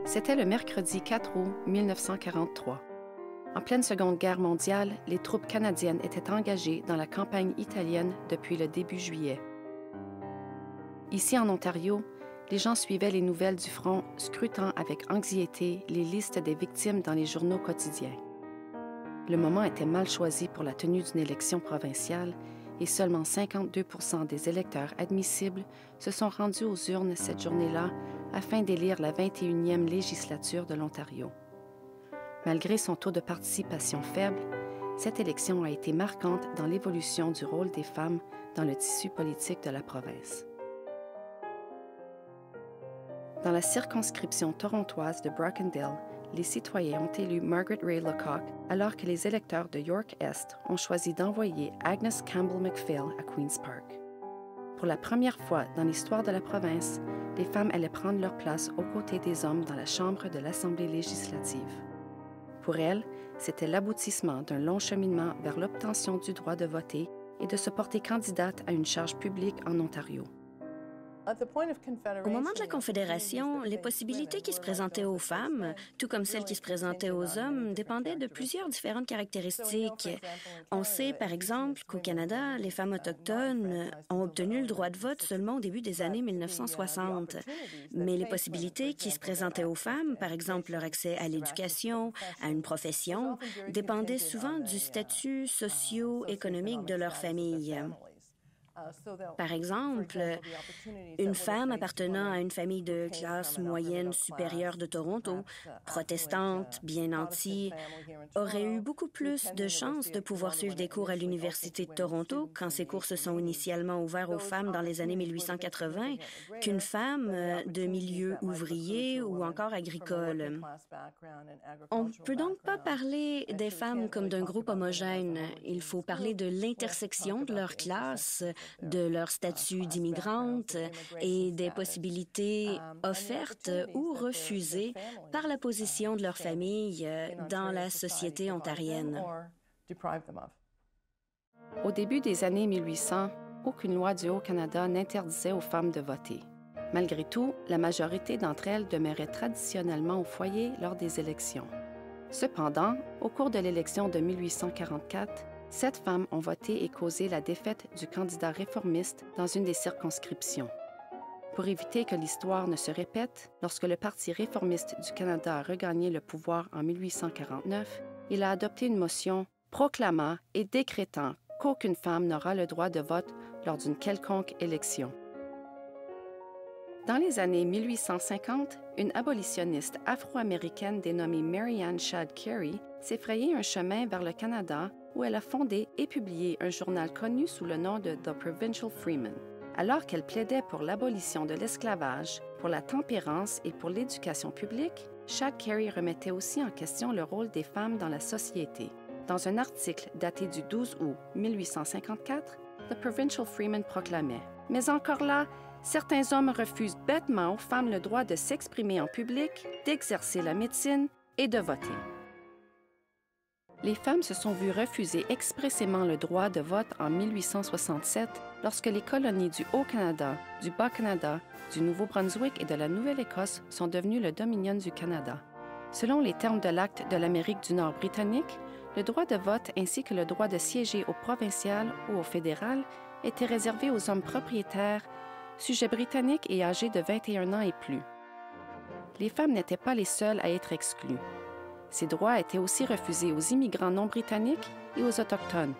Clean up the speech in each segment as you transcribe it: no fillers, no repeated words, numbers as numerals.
C'était le mercredi 4 août 1943. En pleine Seconde Guerre mondiale, les troupes canadiennes étaient engagées dans la campagne italienne depuis le début juillet. Ici en Ontario, les gens suivaient les nouvelles du front, scrutant avec anxiété les listes des victimes dans les journaux quotidiens. Le moment était mal choisi pour la tenue d'une élection provinciale et seulement 52% des électeurs admissibles se sont rendus aux urnes cette journée-là afin d'élire la 21e législature de l'Ontario. Malgré son taux de participation faible, cette élection a été marquante dans l'évolution du rôle des femmes dans le tissu politique de la province. Dans la circonscription torontoise de Brockendale, les citoyens ont élu Margaret Ray Lecoq, alors que les électeurs de York-Est ont choisi d'envoyer Agnes Campbell McPhail à Queen's Park. Pour la première fois dans l'histoire de la province, les femmes allaient prendre leur place aux côtés des hommes dans la chambre de l'Assemblée législative. Pour elles, c'était l'aboutissement d'un long cheminement vers l'obtention du droit de voter et de se porter candidate à une charge publique en Ontario. Au moment de la Confédération, les possibilités qui se présentaient aux femmes, tout comme celles qui se présentaient aux hommes, dépendaient de plusieurs différentes caractéristiques. On sait, par exemple, qu'au Canada, les femmes autochtones ont obtenu le droit de vote seulement au début des années 1960. Mais les possibilités qui se présentaient aux femmes, par exemple leur accès à l'éducation, à une profession, dépendaient souvent du statut socio-économique de leur famille. Par exemple, une femme appartenant à une famille de classe moyenne supérieure de Toronto, protestante, bien nantie, aurait eu beaucoup plus de chances de pouvoir suivre des cours à l'Université de Toronto quand ces cours se sont initialement ouverts aux femmes dans les années 1880 qu'une femme de milieu ouvrier ou encore agricole. On ne peut donc pas parler des femmes comme d'un groupe homogène. Il faut parler de l'intersection de leur classe, de leur statut d'immigrante et des possibilités offertes ou refusées par la position de leur famille dans la société ontarienne. Au début des années 1800, aucune loi du Haut-Canada n'interdisait aux femmes de voter. Malgré tout, la majorité d'entre elles demeuraient traditionnellement au foyer lors des élections. Cependant, au cours de l'élection de 1844, 7 femmes ont voté et causé la défaite du candidat réformiste dans une des circonscriptions. Pour éviter que l'histoire ne se répète, lorsque le Parti réformiste du Canada a regagné le pouvoir en 1849, il a adopté une motion proclamant et décrétant qu'aucune femme n'aura le droit de vote lors d'une quelconque élection. Dans les années 1850, une abolitionniste afro-américaine dénommée Mary Ann Shadd Cary s'est frayé un chemin vers le Canada où elle a fondé et publié un journal connu sous le nom de The Provincial Freeman. Alors qu'elle plaidait pour l'abolition de l'esclavage, pour la tempérance et pour l'éducation publique, Shadd Cary remettait aussi en question le rôle des femmes dans la société. Dans un article daté du 12 août 1854, The Provincial Freeman proclamait « Mais encore là, certains hommes refusent bêtement aux femmes le droit de s'exprimer en public, d'exercer la médecine et de voter. » Les femmes se sont vues refuser expressément le droit de vote en 1867 lorsque les colonies du Haut-Canada, du Bas-Canada, du Nouveau-Brunswick et de la Nouvelle-Écosse sont devenues le Dominion du Canada. Selon les termes de l'Acte de l'Amérique du Nord britannique, le droit de vote ainsi que le droit de siéger au provincial ou au fédéral était réservé aux hommes propriétaires, sujets britanniques et âgés de 21 ans et plus. Les femmes n'étaient pas les seules à être exclues. Ces droits étaient aussi refusés aux immigrants non britanniques et aux Autochtones.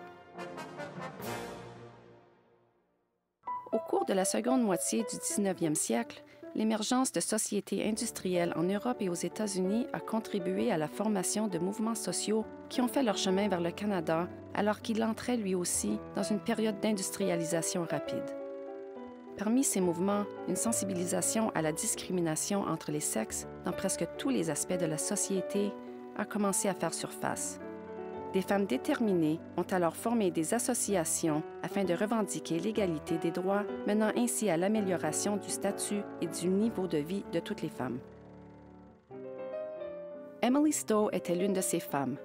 Au cours de la seconde moitié du 19e siècle, l'émergence de sociétés industrielles en Europe et aux États-Unis a contribué à la formation de mouvements sociaux qui ont fait leur chemin vers le Canada alors qu'il entrait lui aussi dans une période d'industrialisation rapide. Parmi ces mouvements, une sensibilisation à la discrimination entre les sexes dans presque tous les aspects de la société a commencé à faire surface. Des femmes déterminées ont alors formé des associations afin de revendiquer l'égalité des droits, menant ainsi à l'amélioration du statut et du niveau de vie de toutes les femmes. Emily Stowe était l'une de ces femmes.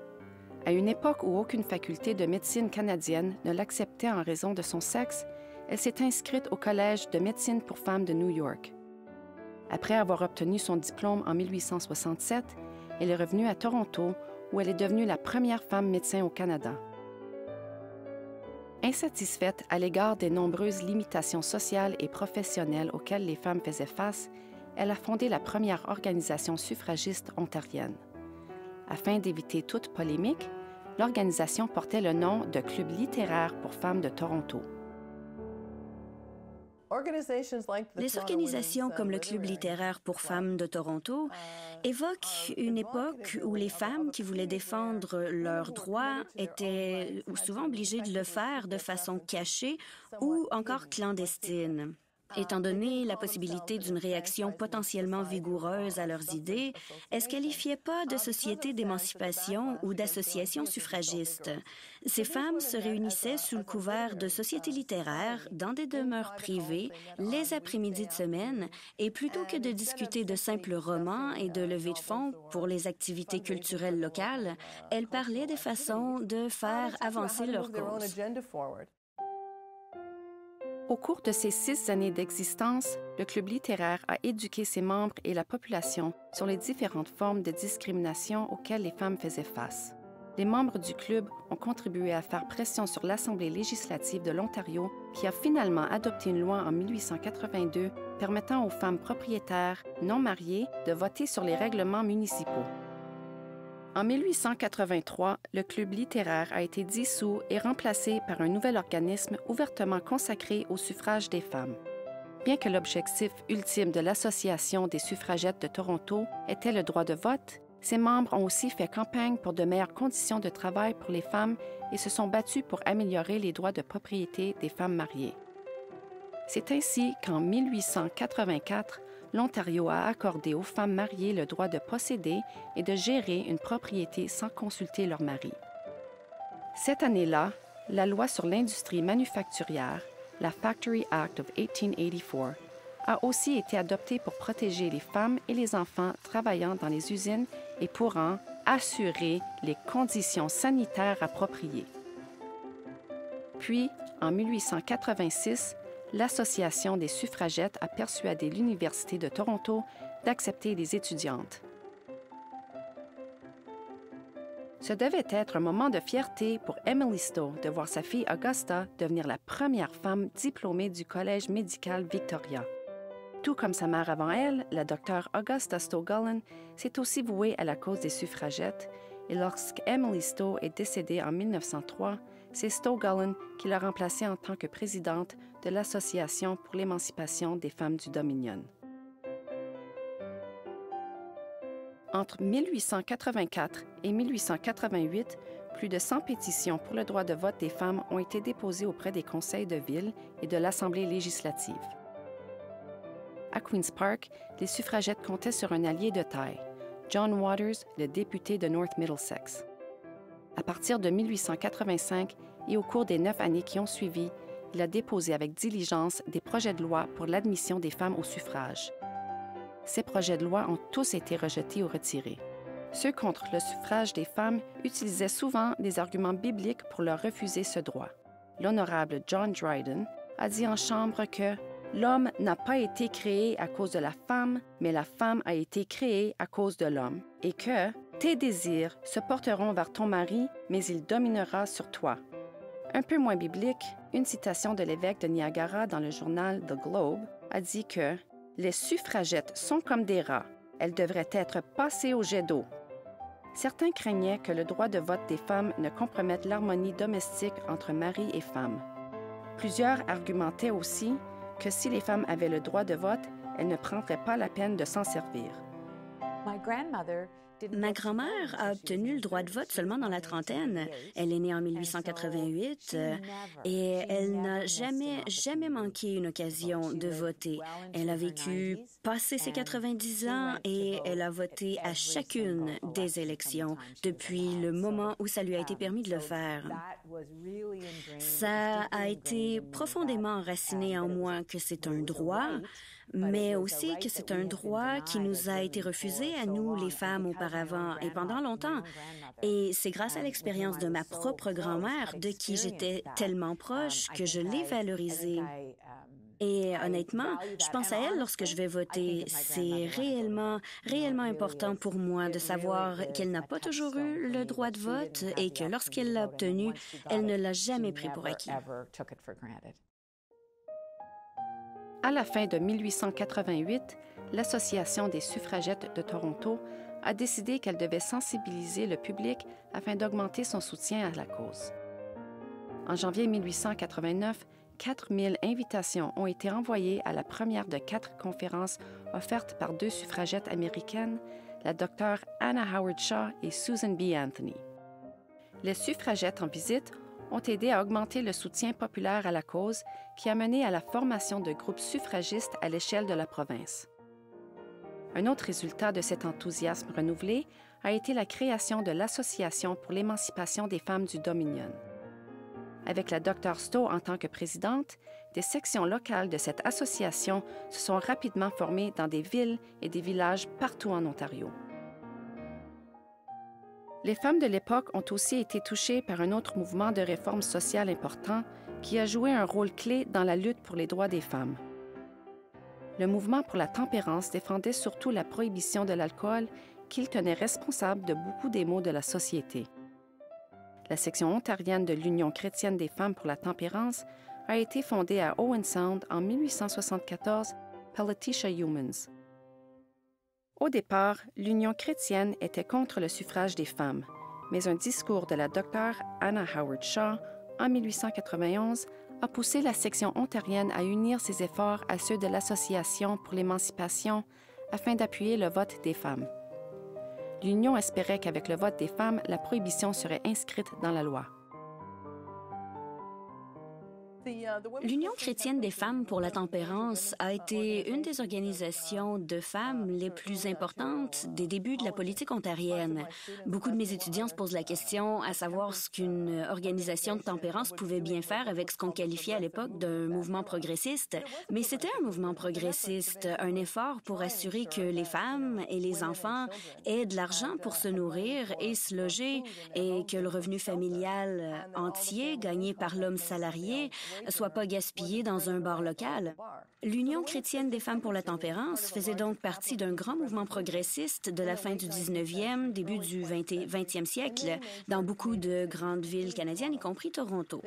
À une époque où aucune faculté de médecine canadienne ne l'acceptait en raison de son sexe, elle s'est inscrite au Collège de médecine pour femmes de New York. Après avoir obtenu son diplôme en 1867, elle est revenue à Toronto, où elle est devenue la première femme médecin au Canada. Insatisfaite à l'égard des nombreuses limitations sociales et professionnelles auxquelles les femmes faisaient face, elle a fondé la première organisation suffragiste ontarienne. Afin d'éviter toute polémique, l'organisation portait le nom de Club littéraire pour femmes de Toronto. Les organisations comme le Club littéraire pour femmes de Toronto évoquent une époque où les femmes qui voulaient défendre leurs droits étaient souvent obligées de le faire de façon cachée ou encore clandestine. Étant donné la possibilité d'une réaction potentiellement vigoureuse à leurs idées, elles ne se qualifiaient pas de sociétés d'émancipation ou d'associations suffragistes. Ces femmes se réunissaient sous le couvert de sociétés littéraires dans des demeures privées les après-midi de semaine et plutôt que de discuter de simples romans et de levée de fonds pour les activités culturelles locales, elles parlaient des façons de faire avancer leur cause. Au cours de ses 6 années d'existence, le Club littéraire a éduqué ses membres et la population sur les différentes formes de discrimination auxquelles les femmes faisaient face. Les membres du Club ont contribué à faire pression sur l'Assemblée législative de l'Ontario, qui a finalement adopté une loi en 1882 permettant aux femmes propriétaires non mariées de voter sur les règlements municipaux. En 1883, le Club littéraire a été dissous et remplacé par un nouvel organisme ouvertement consacré au suffrage des femmes. Bien que l'objectif ultime de l'Association des suffragettes de Toronto était le droit de vote, ses membres ont aussi fait campagne pour de meilleures conditions de travail pour les femmes et se sont battus pour améliorer les droits de propriété des femmes mariées. C'est ainsi qu'en 1884, l'Ontario a accordé aux femmes mariées le droit de posséder et de gérer une propriété sans consulter leur mari. Cette année-là, la loi sur l'industrie manufacturière, la Factory Act of 1884, a aussi été adoptée pour protéger les femmes et les enfants travaillant dans les usines et pour en assurer les conditions sanitaires appropriées. Puis, en 1886, l'Association des suffragettes a persuadé l'Université de Toronto d'accepter les étudiantes. Ce devait être un moment de fierté pour Emily Stowe de voir sa fille Augusta devenir la première femme diplômée du Collège médical Victoria. Tout comme sa mère avant elle, la docteure Augusta Stowe-Gullen s'est aussi vouée à la cause des suffragettes et lorsqu'Emily Stowe est décédée en 1903, c'est Stowe-Gullen qui l'a remplacée en tant que présidente de l'Association pour l'émancipation des femmes du Dominion. Entre 1884 et 1888, plus de 100 pétitions pour le droit de vote des femmes ont été déposées auprès des conseils de ville et de l'Assemblée législative. À Queen's Park, les suffragettes comptaient sur un allié de taille, John Waters, le député de North Middlesex. À partir de 1885 et au cours des 9 années qui ont suivi, il a déposé avec diligence des projets de loi pour l'admission des femmes au suffrage. Ces projets de loi ont tous été rejetés ou retirés. Ceux contre le suffrage des femmes utilisaient souvent des arguments bibliques pour leur refuser ce droit. L'honorable John Dryden a dit en Chambre que « L'homme n'a pas été créé à cause de la femme, mais la femme a été créée à cause de l'homme, et que « Tes désirs se porteront vers ton mari, mais il dominera sur toi. » Un peu moins biblique, une citation de l'évêque de Niagara dans le journal The Globe a dit que « Les suffragettes sont comme des rats, elles devraient être passées au jet d'eau. » Certains craignaient que le droit de vote des femmes ne compromette l'harmonie domestique entre mari et femme. Plusieurs argumentaient aussi que si les femmes avaient le droit de vote, elles ne prendraient pas la peine de s'en servir. Ma grand-mère a obtenu le droit de vote seulement dans la trentaine. Elle est née en 1888 et elle n'a jamais manqué une occasion de voter. Elle a vécu passé ses 90 ans et elle a voté à chacune des élections depuis le moment où ça lui a été permis de le faire. Ça a été profondément enraciné en moi que c'est un droit, mais aussi que c'est un droit qui nous a été refusé à nous, les femmes, auparavant et pendant longtemps. Et c'est grâce à l'expérience de ma propre grand-mère, de qui j'étais tellement proche, que je l'ai valorisé. Et honnêtement, je pense à elle lorsque je vais voter. C'est réellement important pour moi de savoir qu'elle n'a pas toujours eu le droit de vote et que lorsqu'elle l'a obtenu, elle ne l'a jamais pris pour acquis. À la fin de 1888, l'Association des suffragettes de Toronto a décidé qu'elle devait sensibiliser le public afin d'augmenter son soutien à la cause. En janvier 1889, 4000 invitations ont été envoyées à la première de 4 conférences offertes par 2 suffragettes américaines, la Dr. Anna Howard Shaw et Susan B. Anthony. Les suffragettes en visite ont aidé à augmenter le soutien populaire à la cause qui a mené à la formation de groupes suffragistes à l'échelle de la province. Un autre résultat de cet enthousiasme renouvelé a été la création de l'Association pour l'émancipation des femmes du Dominion. Avec la Dr. Stowe en tant que présidente, des sections locales de cette association se sont rapidement formées dans des villes et des villages partout en Ontario. Les femmes de l'époque ont aussi été touchées par un autre mouvement de réforme sociale important qui a joué un rôle clé dans la lutte pour les droits des femmes. Le mouvement pour la tempérance défendait surtout la prohibition de l'alcool qu'il tenait responsable de beaucoup des maux de la société. La section ontarienne de l'Union chrétienne des femmes pour la tempérance a été fondée à Owen Sound en 1874 par Letitia Youmans. Au départ, l'Union chrétienne était contre le suffrage des femmes, mais un discours de la Dr. Anna Howard Shaw en 1891 a poussé la section ontarienne à unir ses efforts à ceux de l'Association pour l'émancipation afin d'appuyer le vote des femmes. L'Union espérait qu'avec le vote des femmes, la prohibition serait inscrite dans la loi. L'Union chrétienne des femmes pour la tempérance a été une des organisations de femmes les plus importantes des débuts de la politique ontarienne. Beaucoup de mes étudiants se posent la question à savoir ce qu'une organisation de tempérance pouvait bien faire avec ce qu'on qualifiait à l'époque d'un mouvement progressiste. Mais c'était un mouvement progressiste, un effort pour assurer que les femmes et les enfants aient de l'argent pour se nourrir et se loger et que le revenu familial entier gagné par l'homme salarié soit pas gaspillé dans un bar local. L'Union chrétienne des femmes pour la tempérance faisait donc partie d'un grand mouvement progressiste de la fin du 19e, début du 20e siècle, dans beaucoup de grandes villes canadiennes, y compris Toronto.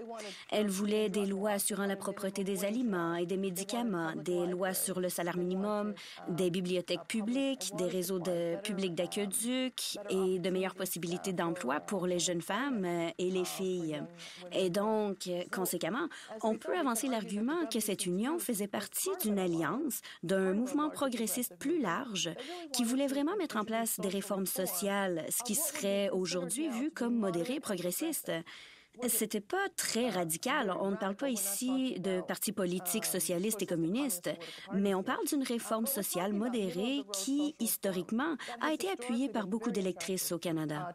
Elle voulait des lois assurant la propreté des aliments et des médicaments, des lois sur le salaire minimum, des bibliothèques publiques, des réseaux publics d'aqueducs et de meilleures possibilités d'emploi pour les jeunes femmes et les filles. Et donc, conséquemment, on peut avancer l'argument que cette union faisait partie d'une alliance, d'un mouvement progressiste plus large qui voulait vraiment mettre en place des réformes sociales, ce qui serait aujourd'hui vu comme modéré et progressiste. C'était pas très radical. On ne parle pas ici de partis politiques socialistes et communistes, mais on parle d'une réforme sociale modérée qui, historiquement, a été appuyée par beaucoup d'électrices au Canada.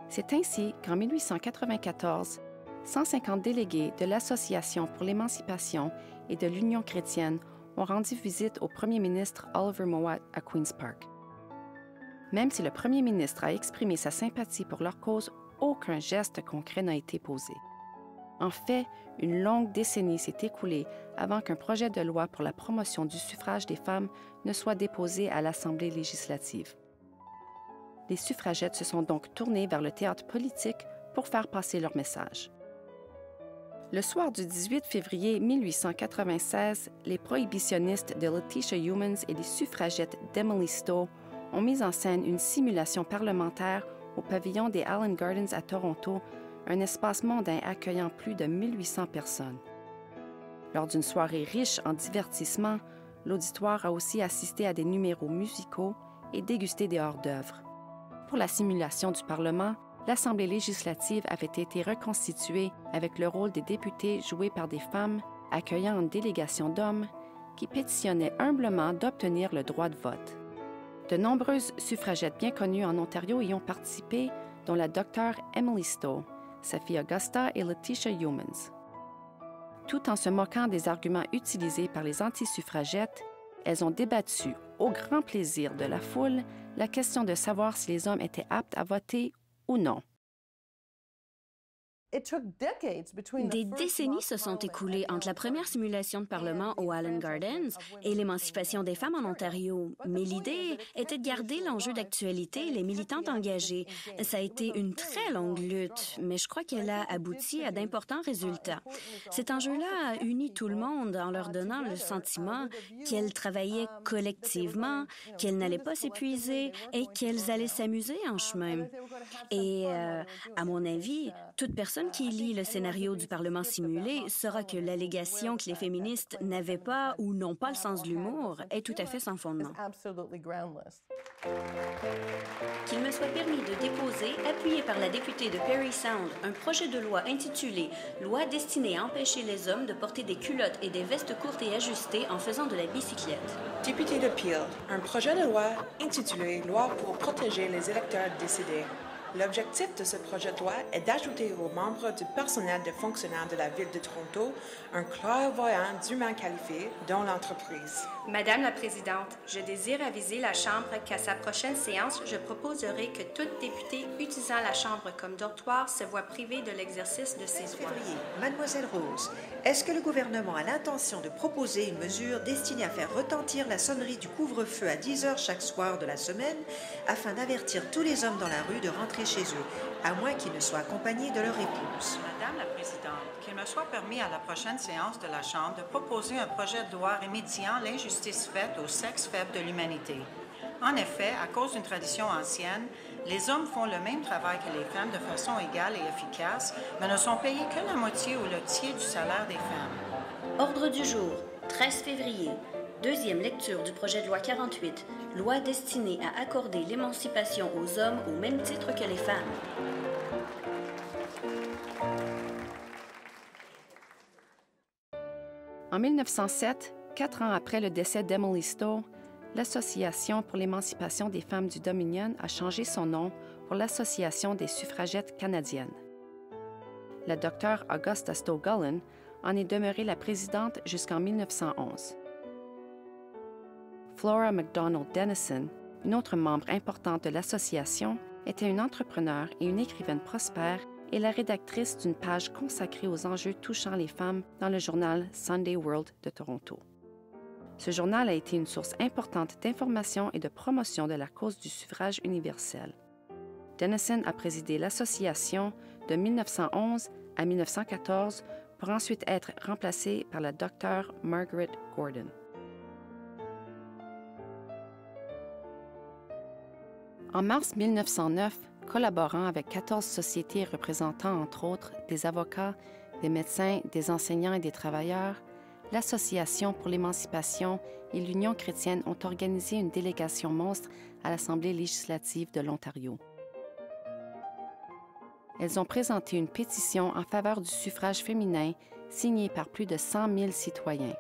C'est ainsi qu'en 1894, 150 délégués de l'Association pour l'émancipation et de l'Union chrétienne ont rendu visite au premier ministre Oliver Mowat à Queen's Park. Même si le premier ministre a exprimé sa sympathie pour leur cause, aucun geste concret n'a été posé. En fait, une longue décennie s'est écoulée avant qu'un projet de loi pour la promotion du suffrage des femmes ne soit déposé à l'Assemblée législative. Les suffragettes se sont donc tournées vers le théâtre politique pour faire passer leur message. Le soir du 18 février 1896, les prohibitionnistes de Letitia Youmans et les suffragettes d'Emily Stowe ont mis en scène une simulation parlementaire au pavillon des Allen Gardens à Toronto, un espace mondain accueillant plus de 1800 personnes. Lors d'une soirée riche en divertissements, l'auditoire a aussi assisté à des numéros musicaux et dégusté des hors-d'œuvre. Pour la simulation du Parlement, l'Assemblée législative avait été reconstituée avec le rôle des députés joué par des femmes, accueillant une délégation d'hommes qui pétitionnaient humblement d'obtenir le droit de vote. De nombreuses suffragettes bien connues en Ontario y ont participé, dont la Dr. Emily Stowe, sa fille Augusta et Letitia Youmans. Tout en se moquant des arguments utilisés par les anti-suffragettes, elles ont débattu, au grand plaisir de la foule, la question de savoir si les hommes étaient aptes à voter ou non. Des décennies se sont écoulées entre la première simulation de Parlement au Allen Gardens et l'émancipation des femmes en Ontario. Mais l'idée était de garder l'enjeu d'actualité et les militantes engagées. Ça a été une très longue lutte, mais je crois qu'elle a abouti à d'importants résultats. Cet enjeu-là a uni tout le monde en leur donnant le sentiment qu'elles travaillaient collectivement, qu'elles n'allaient pas s'épuiser et qu'elles allaient s'amuser en chemin. Et, à mon avis, toute personne qui lit le scénario du Parlement simulé saura que l'allégation que les féministes n'avaient pas ou n'ont pas le sens de l'humour est tout à fait sans fondement. Qu'il me soit permis de déposer, appuyé par la députée de Parry Sound, un projet de loi intitulé « Loi destinée à empêcher les hommes de porter des culottes et des vestes courtes et ajustées en faisant de la bicyclette ». Député de Peel, un projet de loi intitulé « Loi pour protéger les électeurs décédés ». L'objectif de ce projet de loi est d'ajouter aux membres du personnel de fonctionnaires de la Ville de Toronto un clairvoyant dûment qualifié, dont l'entreprise. Madame la Présidente, je désire aviser la Chambre qu'à sa prochaine séance, je proposerai que toute députée utilisant la Chambre comme dortoir se voit privée de l'exercice de ses droits. Mademoiselle Rose, est-ce que le gouvernement a l'intention de proposer une mesure destinée à faire retentir la sonnerie du couvre-feu à 10 heures chaque soir de la semaine afin d'avertir tous les hommes dans la rue de rentrer chez eux, à moins qu'ils ne soient accompagnés de leur épouse? Madame la Présidente, qu'il me soit permis à la prochaine séance de la Chambre de proposer un projet de loi remédiant l'injustice faite au sexe faible de l'humanité. En effet, à cause d'une tradition ancienne, les hommes font le même travail que les femmes de façon égale et efficace, mais ne sont payés que la moitié ou le tiers du salaire des femmes. Ordre du jour, 13 février. Deuxième lecture du projet de loi 48, loi destinée à accorder l'émancipation aux hommes au même titre que les femmes. En 1907, 4 ans après le décès d'Emily Stowe, l'Association pour l'émancipation des femmes du Dominion a changé son nom pour l'Association des suffragettes canadiennes. La docteure Augusta Stowe-Gullin en est demeurée la présidente jusqu'en 1911. Flora MacDonald Dennison, une autre membre importante de l'association, était une entrepreneure et une écrivaine prospère et la rédactrice d'une page consacrée aux enjeux touchant les femmes dans le journal Sunday World de Toronto. Ce journal a été une source importante d'information et de promotion de la cause du suffrage universel. Dennison a présidé l'association de 1911 à 1914 pour ensuite être remplacée par la docteure Margaret Gordon. En mars 1909, collaborant avec 14 sociétés représentant entre autres des avocats, des médecins, des enseignants et des travailleurs, l'Association pour l'émancipation et l'Union chrétienne ont organisé une délégation monstre à l'Assemblée législative de l'Ontario. Elles ont présenté une pétition en faveur du suffrage féminin signée par plus de 100 000 citoyens.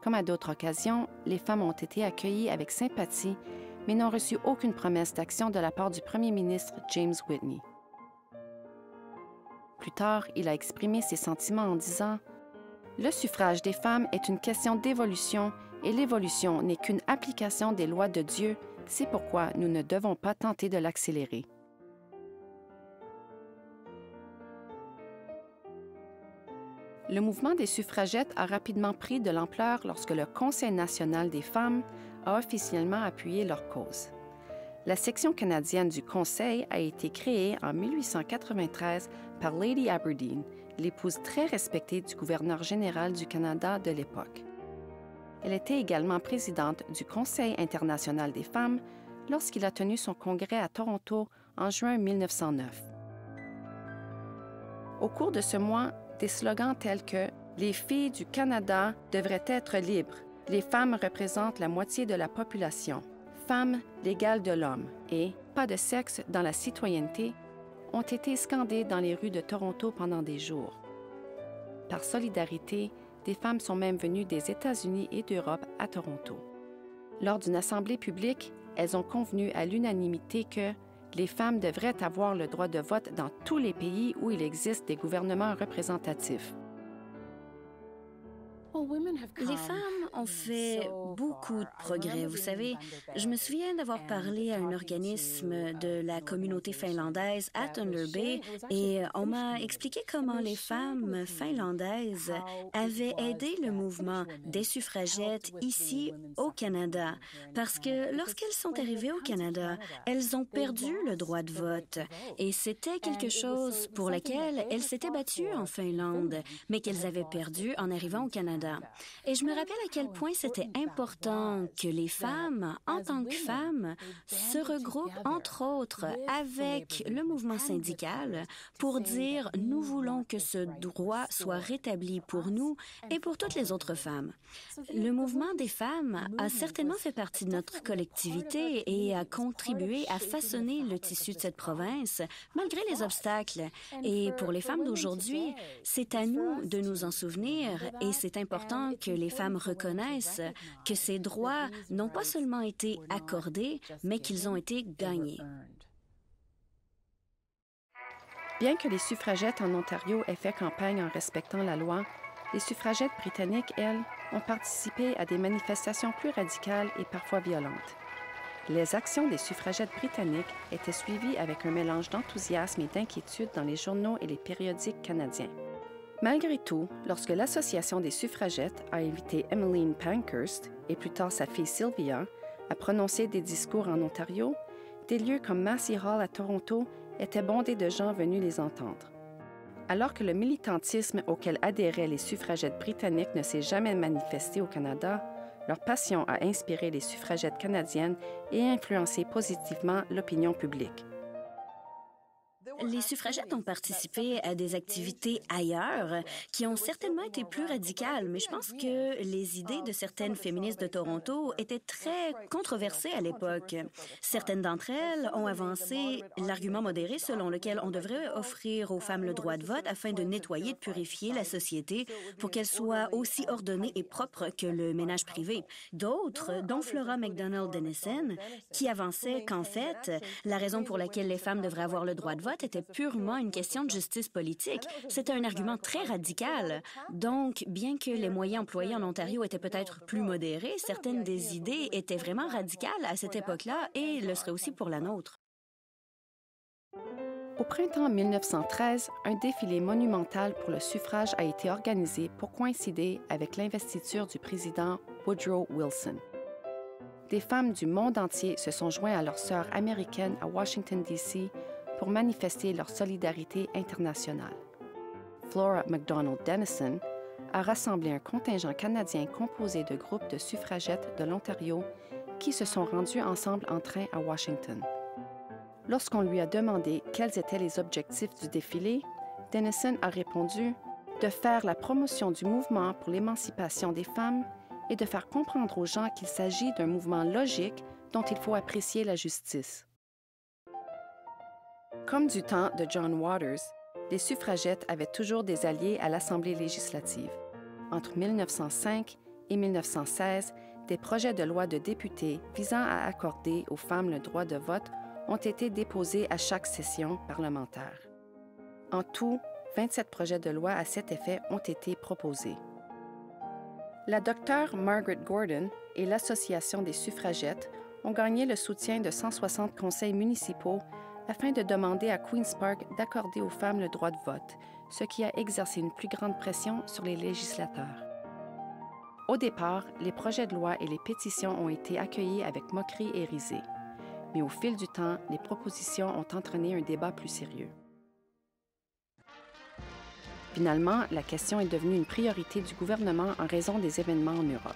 Comme à d'autres occasions, les femmes ont été accueillies avec sympathie mais n'ont reçu aucune promesse d'action de la part du premier ministre James Whitney. Plus tard, il a exprimé ses sentiments en disant « Le suffrage des femmes est une question d'évolution et l'évolution n'est qu'une application des lois de Dieu, c'est pourquoi nous ne devons pas tenter de l'accélérer. » Le mouvement des suffragettes a rapidement pris de l'ampleur lorsque le Conseil national des femmes a officiellement appuyé leur cause. La section canadienne du Conseil a été créée en 1893 par Lady Aberdeen, l'épouse très respectée du gouverneur général du Canada de l'époque. Elle était également présidente du Conseil international des femmes lorsqu'il a tenu son congrès à Toronto en juin 1909. Au cours de ce mois, des slogans tels que « Les filles du Canada devraient être libres »,« Les femmes représentent la moitié de la population »,« Femmes, l'égal de l'homme » et « Pas de sexe dans la citoyenneté » ont été scandés dans les rues de Toronto pendant des jours. Par solidarité, des femmes sont même venues des États-Unis et d'Europe à Toronto. Lors d'une assemblée publique, elles ont convenu à l'unanimité que les femmes devraient avoir le droit de vote dans tous les pays où il existe des gouvernements représentatifs. Les femmes on fait beaucoup de progrès. Vous savez, je me souviens d'avoir parlé à un organisme de la communauté finlandaise à Thunder Bay et on m'a expliqué comment les femmes finlandaises avaient aidé le mouvement des suffragettes ici au Canada. Parce que lorsqu'elles sont arrivées au Canada, elles ont perdu le droit de vote et c'était quelque chose pour lequel elles s'étaient battues en Finlande, mais qu'elles avaient perdu en arrivant au Canada. Et je me rappelle à quel point c'était important que les femmes, en tant que femmes, se regroupent, entre autres, avec le mouvement syndical pour dire « Nous voulons que ce droit soit rétabli pour nous et pour toutes les autres femmes ». Le mouvement des femmes a certainement fait partie de notre collectivité et a contribué à façonner le tissu de cette province, malgré les obstacles. Et pour les femmes d'aujourd'hui, c'est à nous de nous en souvenir et c'est important que les femmes reconnaissent que ces droits n'ont pas seulement été accordés, mais qu'ils ont été gagnés. Bien que les suffragettes en Ontario aient fait campagne en respectant la loi, les suffragettes britanniques, elles, ont participé à des manifestations plus radicales et parfois violentes. Les actions des suffragettes britanniques étaient suivies avec un mélange d'enthousiasme et d'inquiétude dans les journaux et les périodiques canadiens. Malgré tout, lorsque l'Association des suffragettes a invité Emmeline Pankhurst, et plus tard sa fille Sylvia, à prononcer des discours en Ontario, des lieux comme Massey Hall à Toronto étaient bondés de gens venus les entendre. Alors que le militantisme auquel adhéraient les suffragettes britanniques ne s'est jamais manifesté au Canada, leur passion a inspiré les suffragettes canadiennes et influencé positivement l'opinion publique. Les suffragettes ont participé à des activités ailleurs qui ont certainement été plus radicales, mais je pense que les idées de certaines féministes de Toronto étaient très controversées à l'époque. Certaines d'entre elles ont avancé l'argument modéré selon lequel on devrait offrir aux femmes le droit de vote afin de nettoyer et de purifier la société pour qu'elle soit aussi ordonnée et propre que le ménage privé. D'autres, dont Flora MacDonald Dennison, qui avançaient qu'en fait, la raison pour laquelle les femmes devraient avoir le droit de vote était purement une question de justice politique. C'était un argument très radical. Donc, bien que les moyens employés en Ontario étaient peut-être plus modérés, certaines des idées étaient vraiment radicales à cette époque-là et le seraient aussi pour la nôtre. Au printemps 1913, un défilé monumental pour le suffrage a été organisé pour coïncider avec l'investiture du président Woodrow Wilson. Des femmes du monde entier se sont jointes à leurs sœurs américaines à Washington, D.C., pour manifester leur solidarité internationale. Flora MacDonald Dennison a rassemblé un contingent canadien composé de groupes de suffragettes de l'Ontario qui se sont rendus ensemble en train à Washington. Lorsqu'on lui a demandé quels étaient les objectifs du défilé, Dennison a répondu « de faire la promotion du mouvement pour l'émancipation des femmes et de faire comprendre aux gens qu'il s'agit d'un mouvement logique dont il faut apprécier la justice. » Comme du temps de John Waters, les suffragettes avaient toujours des alliés à l'Assemblée législative. Entre 1905 et 1916, des projets de loi de députés visant à accorder aux femmes le droit de vote ont été déposés à chaque session parlementaire. En tout, 27 projets de loi à cet effet ont été proposés. La docteure Margaret Gordon et l'Association des suffragettes ont gagné le soutien de 160 conseils municipaux afin de demander à Queen's Park d'accorder aux femmes le droit de vote, ce qui a exercé une plus grande pression sur les législateurs. Au départ, les projets de loi et les pétitions ont été accueillis avec moquerie et risée. Mais au fil du temps, les propositions ont entraîné un débat plus sérieux. Finalement, la question est devenue une priorité du gouvernement en raison des événements en Europe.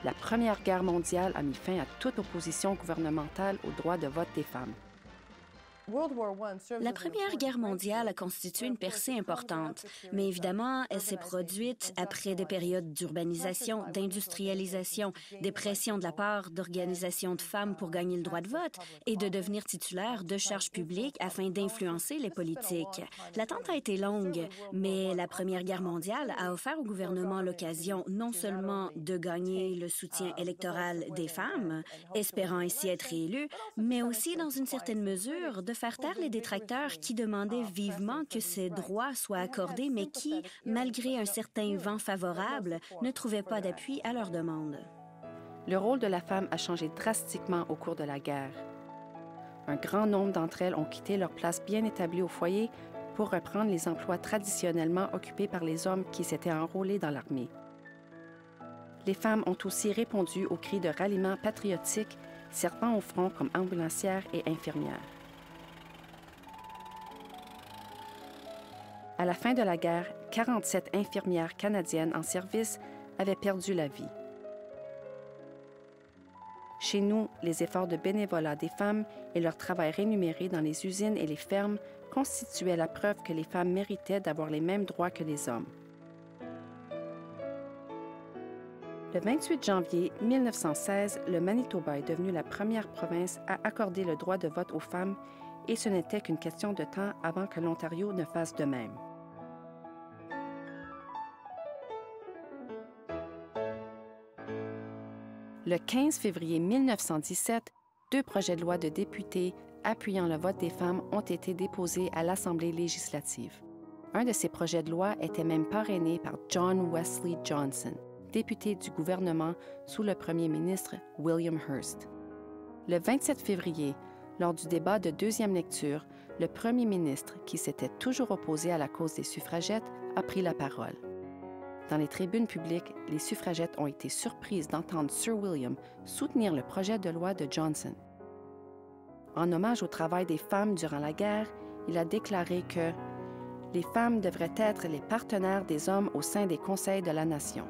La Première Guerre mondiale a mis fin à toute opposition gouvernementale au droit de vote des femmes. La Première Guerre mondiale a constitué une percée importante, mais évidemment, elle s'est produite après des périodes d'urbanisation, d'industrialisation, des pressions de la part d'organisations de femmes pour gagner le droit de vote et de devenir titulaires de charges publiques afin d'influencer les politiques. L'attente a été longue, mais la Première Guerre mondiale a offert au gouvernement l'occasion non seulement de gagner le soutien électoral des femmes, espérant ainsi être élu, mais aussi, dans une certaine mesure, de faire taire les détracteurs qui demandaient vivement que ces droits soient accordés, mais qui, malgré un certain vent favorable, ne trouvaient pas d'appui à leurs demandes. Le rôle de la femme a changé drastiquement au cours de la guerre. Un grand nombre d'entre elles ont quitté leur place bien établie au foyer pour reprendre les emplois traditionnellement occupés par les hommes qui s'étaient enrôlés dans l'armée. Les femmes ont aussi répondu aux cris de ralliement patriotique servant au front comme ambulancières et infirmières. À la fin de la guerre, 47 infirmières canadiennes en service avaient perdu la vie. Chez nous, les efforts de bénévolat des femmes et leur travail rémunéré dans les usines et les fermes constituaient la preuve que les femmes méritaient d'avoir les mêmes droits que les hommes. Le 28 janvier 1916, le Manitoba est devenu la première province à accorder le droit de vote aux femmes et ce n'était qu'une question de temps avant que l'Ontario ne fasse de même. Le 15 février 1917, 2 projets de loi de députés appuyant le vote des femmes ont été déposés à l'Assemblée législative. Un de ces projets de loi était même parrainé par John Wesley Johnson, député du gouvernement sous le premier ministre William Hearst. Le 27 février, lors du débat de deuxième lecture, le premier ministre, qui s'était toujours opposé à la cause des suffragettes, a pris la parole. Dans les tribunes publiques, les suffragettes ont été surprises d'entendre Sir William soutenir le projet de loi de Johnson. En hommage au travail des femmes durant la guerre, il a déclaré que « les femmes devraient être les partenaires des hommes au sein des conseils de la nation ».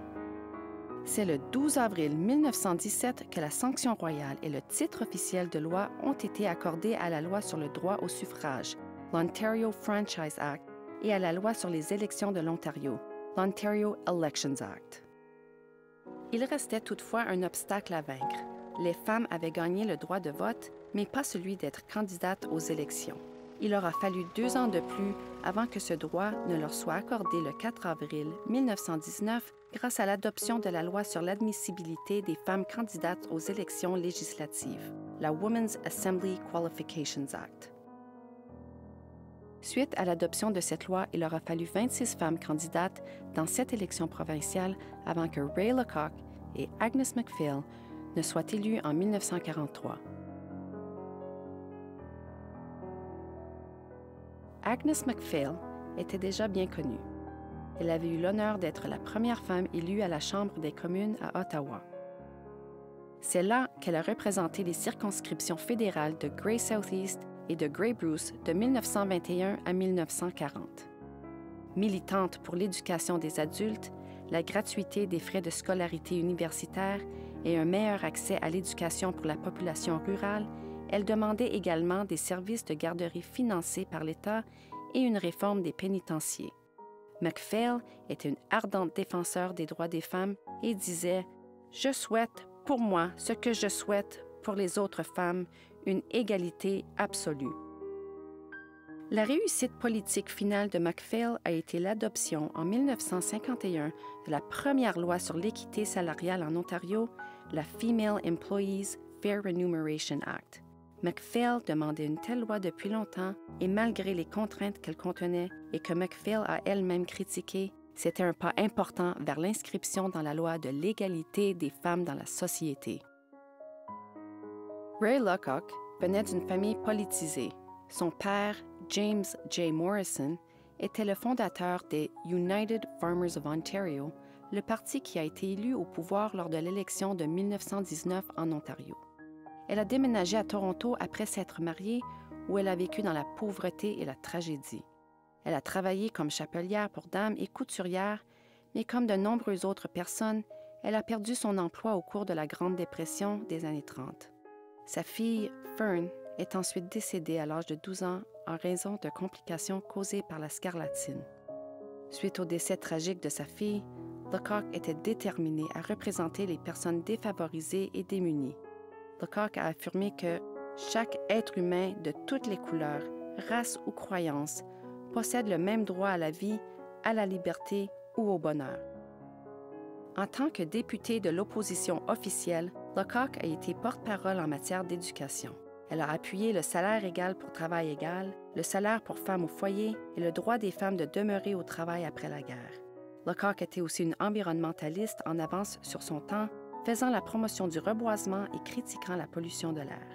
C'est le 12 avril 1917 que la sanction royale et le titre officiel de loi ont été accordés à la loi sur le droit au suffrage, l'Ontario Franchise Act, et à la loi sur les élections de l'Ontario, l'Ontario Elections Act. Il restait toutefois un obstacle à vaincre. Les femmes avaient gagné le droit de vote, mais pas celui d'être candidates aux élections. Il aura fallu 2 ans de plus avant que ce droit ne leur soit accordé le 4 avril 1919 grâce à l'adoption de la loi sur l'admissibilité des femmes candidates aux élections législatives, la Women's Assembly Qualifications Act. Suite à l'adoption de cette loi, il aura fallu 26 femmes candidates dans 7 élections provinciales avant que Ray Lecoq et Agnes MacPhail ne soient élus en 1943. Agnes MacPhail était déjà bien connue. Elle avait eu l'honneur d'être la première femme élue à la Chambre des communes à Ottawa. C'est là qu'elle a représenté les circonscriptions fédérales de Grey Southeast et de Grey Bruce de 1921 à 1940. Militante pour l'éducation des adultes, la gratuité des frais de scolarité universitaire et un meilleur accès à l'éducation pour la population rurale, elle demandait également des services de garderie financés par l'État et une réforme des pénitenciers. MacPhail était une ardente défenseur des droits des femmes et disait « Je souhaite pour moi ce que je souhaite pour les autres femmes, une égalité absolue. » La réussite politique finale de MacPhail a été l'adoption en 1951 de la première loi sur l'équité salariale en Ontario, la Female Employees Fair Remuneration Act. MacPhail demandait une telle loi depuis longtemps et malgré les contraintes qu'elle contenait et que MacPhail a elle-même critiquées, c'était un pas important vers l'inscription dans la loi de l'égalité des femmes dans la société. Ray Lecoq venait d'une famille politisée. Son père, James J. Morrison, était le fondateur des United Farmers of Ontario, le parti qui a été élu au pouvoir lors de l'élection de 1919 en Ontario. Elle a déménagé à Toronto après s'être mariée, où elle a vécu dans la pauvreté et la tragédie. Elle a travaillé comme chapelière pour dames et couturière, mais comme de nombreuses autres personnes, elle a perdu son emploi au cours de la Grande Dépression des années 30. Sa fille, Fern, est ensuite décédée à l'âge de 12 ans en raison de complications causées par la scarlatine. Suite au décès tragique de sa fille, Lecoq était déterminé à représenter les personnes défavorisées et démunies. Lecoq a affirmé que chaque être humain de toutes les couleurs, races ou croyances possède le même droit à la vie, à la liberté ou au bonheur. En tant que député de l'opposition officielle, Lecoq a été porte-parole en matière d'éducation. Elle a appuyé le salaire égal pour travail égal, le salaire pour femmes au foyer et le droit des femmes de demeurer au travail après la guerre. Lecoq était aussi une environnementaliste en avance sur son temps, faisant la promotion du reboisement et critiquant la pollution de l'air.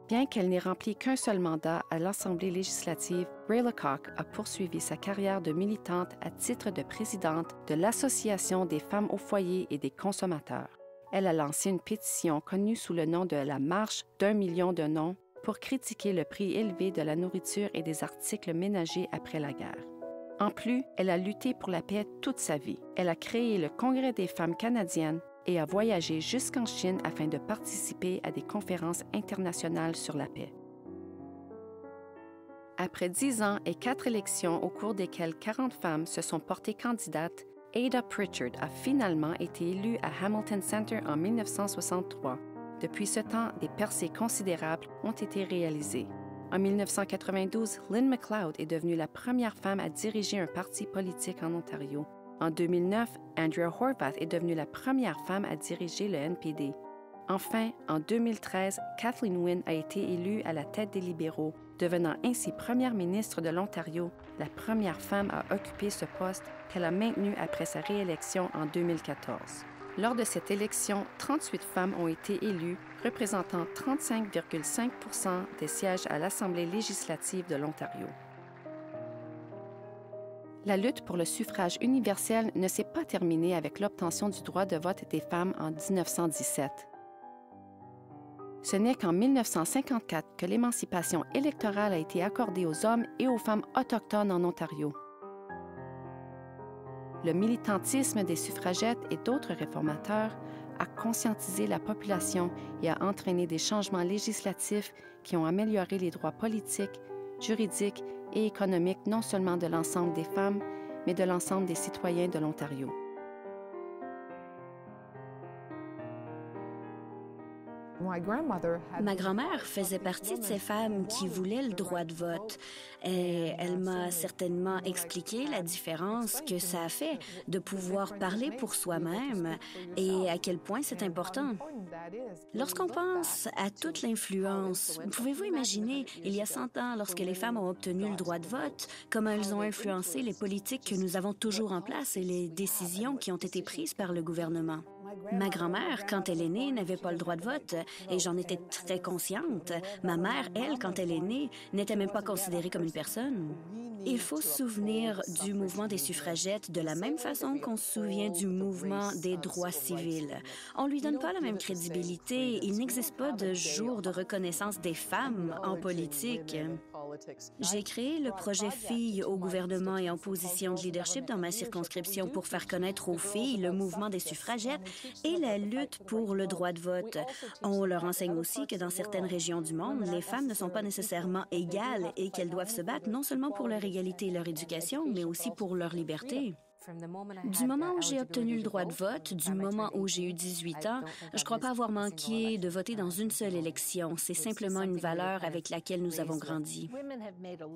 Bien qu'elle n'ait rempli qu'un seul mandat à l'Assemblée législative, Ray Lecoq a poursuivi sa carrière de militante à titre de présidente de l'Association des femmes au foyer et des consommateurs. Elle a lancé une pétition connue sous le nom de la Marche d'1 million de noms pour critiquer le prix élevé de la nourriture et des articles ménagers après la guerre. En plus, elle a lutté pour la paix toute sa vie. Elle a créé le Congrès des femmes canadiennes et a voyagé jusqu'en Chine afin de participer à des conférences internationales sur la paix. Après 10 ans et 4 élections au cours desquelles 40 femmes se sont portées candidates, Ada Pritchard a finalement été élue à Hamilton Center en 1963. Depuis ce temps, des percées considérables ont été réalisées. En 1992, Lynn McLeod est devenue la première femme à diriger un parti politique en Ontario. En 2009, Andrea Horwath est devenue la première femme à diriger le NPD. Enfin, en 2013, Kathleen Wynne a été élue à la tête des libéraux, devenant ainsi première ministre de l'Ontario, la première femme à occuper ce poste qu'elle a maintenu après sa réélection en 2014. Lors de cette élection, 38 femmes ont été élues, représentant 35,5 % des sièges à l'Assemblée législative de l'Ontario. La lutte pour le suffrage universel ne s'est pas terminée avec l'obtention du droit de vote des femmes en 1917. Ce n'est qu'en 1954 que l'émancipation électorale a été accordée aux hommes et aux femmes autochtones en Ontario. Le militantisme des suffragettes et d'autres réformateurs a conscientisé la population et a entraîné des changements législatifs qui ont amélioré les droits politiques, juridiques et économiques non seulement de l'ensemble des femmes, mais de l'ensemble des citoyens de l'Ontario. Ma grand-mère faisait partie de ces femmes qui voulaient le droit de vote et elle m'a certainement expliqué la différence que ça a fait de pouvoir parler pour soi-même et à quel point c'est important. Lorsqu'on pense à toute l'influence, pouvez-vous imaginer, il y a 100 ans, lorsque les femmes ont obtenu le droit de vote, comment elles ont influencé les politiques que nous avons toujours en place et les décisions qui ont été prises par le gouvernement? Ma grand-mère, quand elle est née, n'avait pas le droit de vote et j'en étais très consciente. Ma mère, elle, quand elle est née, n'était même pas considérée comme une personne. Il faut se souvenir du mouvement des suffragettes de la même façon qu'on se souvient du mouvement des droits civils. On lui donne pas la même crédibilité. Il n'existe pas de jour de reconnaissance des femmes en politique. J'ai créé le projet Filles au gouvernement et en position de leadership dans ma circonscription pour faire connaître aux filles le mouvement des suffragettes et la lutte pour le droit de vote. On leur enseigne aussi que dans certaines régions du monde, les femmes ne sont pas nécessairement égales et qu'elles doivent se battre non seulement pour leur égalité et leur éducation, mais aussi pour leur liberté. Du moment où j'ai obtenu le droit de vote, du moment où j'ai eu 18 ans, je ne crois pas avoir manqué de voter dans une seule élection. C'est simplement une valeur avec laquelle nous avons grandi.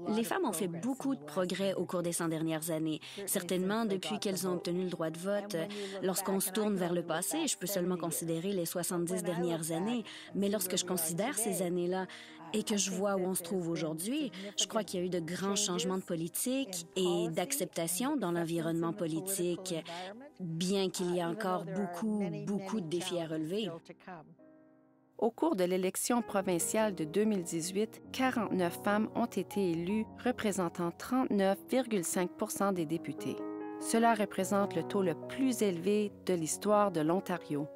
Les femmes ont fait beaucoup de progrès au cours des 100 dernières années. Certainement, depuis qu'elles ont obtenu le droit de vote, lorsqu'on se tourne vers le passé, je peux seulement considérer les 70 dernières années, mais lorsque je considère ces années-là, et que je vois où on se trouve aujourd'hui, je crois qu'il y a eu de grands changements de politique et d'acceptation dans l'environnement politique, bien qu'il y ait encore beaucoup de défis à relever. Au cours de l'élection provinciale de 2018, 49 femmes ont été élues, représentant 39,5 % des députés. Cela représente le taux le plus élevé de l'histoire de l'Ontario.